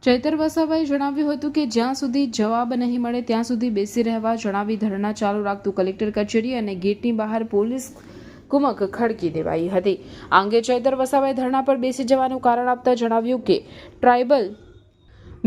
ચૈતર વસાવાએ જણાવ્યું હતું કે જ્યાં સુધી જવાબ નહીં મળે ત્યાં સુધી બેસી રહેવા જણાવી ધરણા ચાલુ રાખતું કલેક્ટર કચેરી અને ગેટની બહાર પોલીસ કુમક ખડકી દેવાઈ હતી। આ અંગે ચૈતર વસાવાએ ધરણા પર બેસી જવાનું કારણ આપતા જણાવ્યું કે ટ્રાઇબલ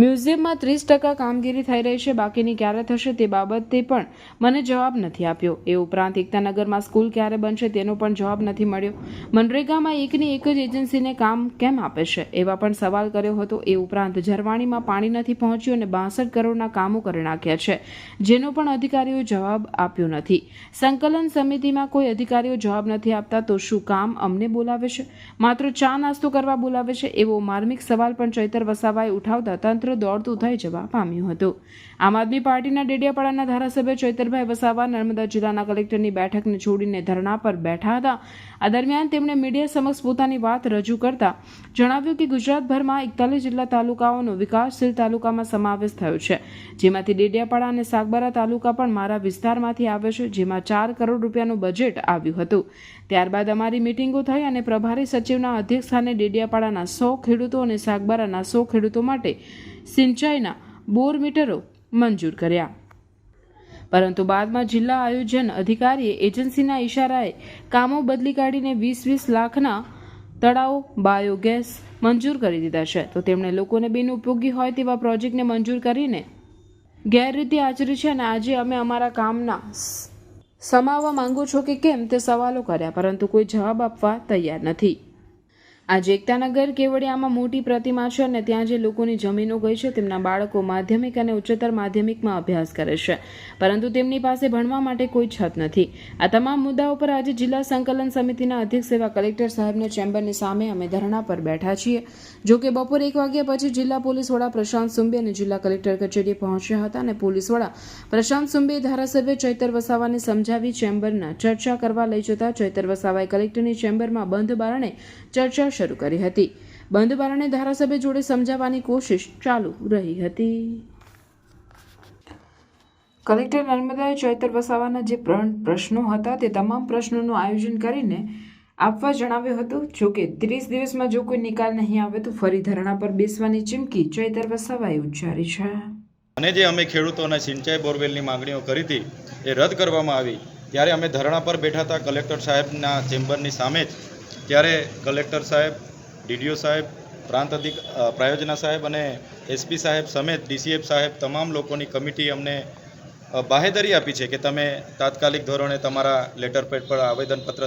મ્યુઝિયમમાં 30% કામગીરી થઈ રહી છે, બાકીની ક્યારે થશે તે બાબતે પણ મને જવાબ નથી આપ્યો। એ ઉપરાંત એકતાનગરમાં સ્કૂલ ક્યારે બનશે તેનો પણ જવાબ નથી મળ્યો। મનરેગામાં એકની એક જ એજન્સીને કામ કેમ આપે છે એવા પણ સવાલ કર્યો હતો। એ ઉપરાંત ઝરવાણીમાં પાણી નથી પહોંચ્યું અને 62 કરોડના કામો કરી નાખ્યા છે, જેનો પણ અધિકારીઓ જવાબ આપ્યો નથી। સંકલન સમિતિમાં કોઈ અધિકારીઓ જવાબ નથી આપતા તો શું કામ અમને બોલાવે છે? માત્ર ચા નાસ્તો કરવા બોલાવે છે? એવો માર્મિક સવાલ પણ ચૈતર વસાવાએ ઉઠાવતા તંત્ર દોડતું થઈ જવા પામ્યું હતું। આમ આદમી પાર્ટીના ડેડિયાપાડાના ધારાસભ્ય ચૈતરભાઈ વસાવા નર્મદા જિલ્લાના કલેક્ટરની બેઠકને છોડીને ધરણા પર બેઠા હતા। આ દરમિયાન તેમણે મીડિયા સમક્ષ પોતાની વાત રજૂ કરતા જણાવ્યું કે ગુજરાતભરમાં 41 જેટલા તાલુકાઓનો વિકાસશીલ તાલુકામાં સમાવેશ થયો છે, જેમાંથી ડેડિયાપાડા અને સાગબારા તાલુકા પણ મારા વિસ્તારમાંથી આવે છે, જેમાં 4 કરોડ રૂપિયાનું બજેટ આવ્યું હતું। ત્યારબાદ અમારી મિટિંગો થઈ અને પ્રભારી સચિવના અધ્યક્ષસ્થાને ડેડિયાપાડાના 100 ખેડૂતો અને સાગબારાના 100 ખેડૂતો માટે સિંચાઈના બોર મીટરો મંજૂર કર્યા, પરંતુ બાદમાં જિલ્લા આયોજન અધિકારીએ એજન્સીના ઇશારાએ કામો બદલી કાઢીને 20-20 લાખના તળાવો બાયોગેસ મંજૂર કરી દીધા છે, તો તેમણે લોકોને બિનઉપયોગી હોય તેવા પ્રોજેક્ટને મંજૂર કરીને ગેરરીતિ આચરી છે અને આજે અમે અમારા કામના સમાવવા માંગો છો કે કેમ તે સવાલો કર્યા, પરંતુ કોઈ જવાબ આપવા તૈયાર નથી। આજે એકતાનગર કેવડિયામાં મોટી પ્રતિમા છે અને ત્યાં જે લોકોની જમીનો ગઈ છે તેમના બાળકો માધ્યમિક અને ઉચ્ચતર માધ્યમિકમાં અભ્યાસ કરે છે, પરંતુ તેમની પાસે ભણવા માટે કોઈ છત નથી। આ તમામ મુદ્દાઓ પર આજે જિલ્લા સંકલન સમિતિના અધ્યક્ષ એવા કલેક્ટર સાહેબના ચેમ્બરની સામે અમે ધરણા પર બેઠા છીએ। જો કે બપોરે 1 વાગ્યા પછી જિલ્લા પોલીસ વડા પ્રશાંત સુંબે અને જિલ્લા કલેક્ટર કચેરીએ પહોંચ્યા હતા અને પોલીસ વડા પ્રશાંત સુંબે ધારાસભ્ય ચૈતર વસાવાને સમજાવી ચેમ્બરના ચર્ચા કરવા લઈ જતા ચૈતર વસાવાએ કલેક્ટરની ચેમ્બરમાં બંધ બારણે ચર્ચા શરૂ કરી હતી। બંધ બારણે ધારાસભ્ય જોડે સમજાવવાની કોશિશ ચાલુ રહી હતી। કલેક્ટર નર્મદાએ ચૈતર વસાવાના જે પ્રશ્નો હતા તે તમામ પ્રશ્નોનું આયોજન કરીને આપવા જણાવ્યું હતું। જો કે 30 દિવસમાં જો કોઈ નિકાલ નહીં આવે તો ફરી ધરણા પર બેસવાની ચીમકી ચૈતર વસાવાએ ઉચ્ચારી છે। અને જે અમે ખેડૂતોને સિંચાઈ બોરવેલની માંગણીઓ કરી હતી એ રદ કરવામાં આવી ત્યારે અમે ધરણા પર બેઠા હતા કલેક્ટર સાહેબના ચેમ્બરની સામે જ। ત્યારે કલેક્ટર સાહેબ, ડીડીઓ સાહેબ, પ્રાયોજના સાહેબ અને એસપી સાહેબ સમેત ડીસીએફ સાહેબ તમામ લોકોની કમિટી અમને બાહેધરી આપી છે કે તમે તાત્કાલિક ધોરણે તમારા લેટર પેડ પર આવેદનપત્ર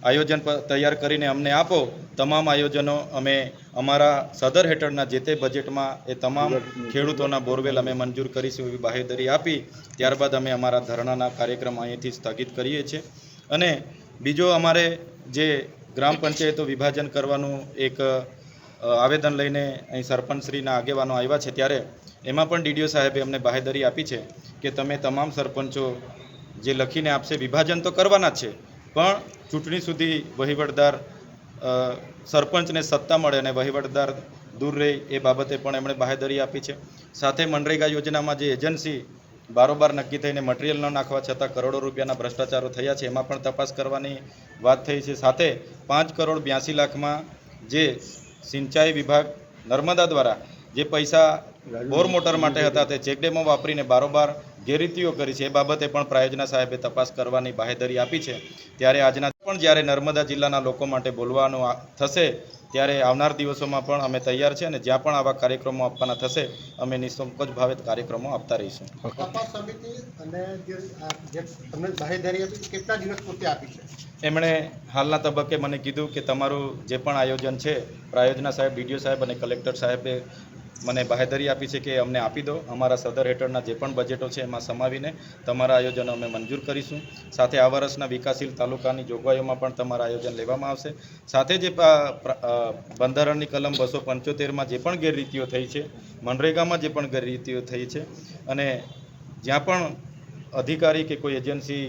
આયોજન તૈયાર કરીને અમને આપો। તમામ આયોજનો અમે અમારા સદર હેઠળના જે તે બજેટમાં એ તમામ ખેડૂતોના બોરવેલ અમે મંજૂર કરીશું એવી બાહેધરી આપી। ત્યારબાદ અમે અમારા ધરણાના કાર્યક્રમ અહીંથી સ્થગિત કરીએ છીએ। અને બીજો અમારે જે ગ્રામ પંચાયતો વિભાજન કરવાનું એક આવેદન લઈને અહીં સરપંચશ્રીના આગેવાનો આવ્યા છે, ત્યારે એમાં પણ ડીડીઓ સાહેબે અમને બાહેધરી આપી છે કે તમે તમામ સરપંચો જે લખીને આપશે વિભાજન તો કરવાના જ છે, પણ ચૂંટણી સુધી વહીવટદાર સરપંચને સત્તા મળે અને વહીવટદાર દૂર રહે એ બાબતે પણ એમણે બાહેધરી આપી છે। સાથે મનરેગા યોજનામાં જે એજન્સી બારોબાર નક્કી થઈને મટીરિયલ ન નાખવા છતાં કરોડો રૂપિયાના ભ્રષ્ટાચારો થયા છે એમાં પણ તપાસ કરવાની વાત થઈ છે। સાથે 5 કરોડ 82 લાખમાં જે સિંચાઈ વિભાગ નર્મદા દ્વારા જે પૈસા બોર મોટર માટે હતા તે ચેકડેમો વાપરીને બારોબાર ગેરરીતિઓ કરી છે એ બાબતે પણ પ્રાયોજના સાહેબે તપાસ કરવાની બાહેધરી આપી છે। ત્યારે આજના પણ જ્યારે નર્મદા જિલ્લાના લોકો માટે બોલવાનું થશે ત્યારે આવનાર દિવસોમાં પણ અમે તૈયાર છે અને જ્યાં પણ આવા કાર્યક્રમો આપવાના થશે અમે નિઃસંકોચ ભાવે કાર્યક્રમો આપતા રહીશું। એમણે હાલના તબક્કે મને કીધું કે તમારું જે પણ આયોજન છે પ્રાયોજના સાહેબ, ડીડીઓ સાહેબ અને કલેક્ટર સાહેબે મને બાહેધરી આપી છે કે અમને આપી દો, અમારા સદર હેઠળના જે પણ બજેટો છે એમાં સમાવીને તમારા આયોજનો અમે મંજૂર કરીશું। સાથે આ વર્ષના વિકાસશીલ તાલુકાની જોગવાઈઓમાં પણ તમારા આયોજન લેવામાં આવશે। સાથે જે બંધારણની કલમ 275માં જે પણ ગેરરીતિઓ થઈ છે, મનરેગામાં જે પણ ગેરરીતિઓ થઈ છે અને જ્યાં પણ અધિકારી કે કોઈ એજન્સી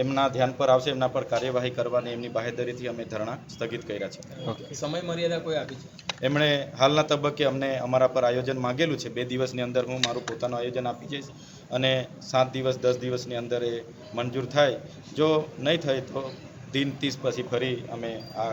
એમના ધ્યાન પર આવશે એમના પર કાર્યવાહી કરવાની એમની બાહેધરીથી અમે ધરણા સ્થગિત કર્યા છે। સમય મર્યાદા કોઈ આપી છે? એમણે હાલના તબક્કે અમને અમારા પર આયોજન માંગેલું છે। 2 દિવસની અંદર હું મારું પોતાનું આયોજન આપી જઈશ અને 7 દિવસ 10 દિવસની અંદર એ મંજૂર થાય। જો નહીં થાય તો દિન 30 પછી ફરી અમે આ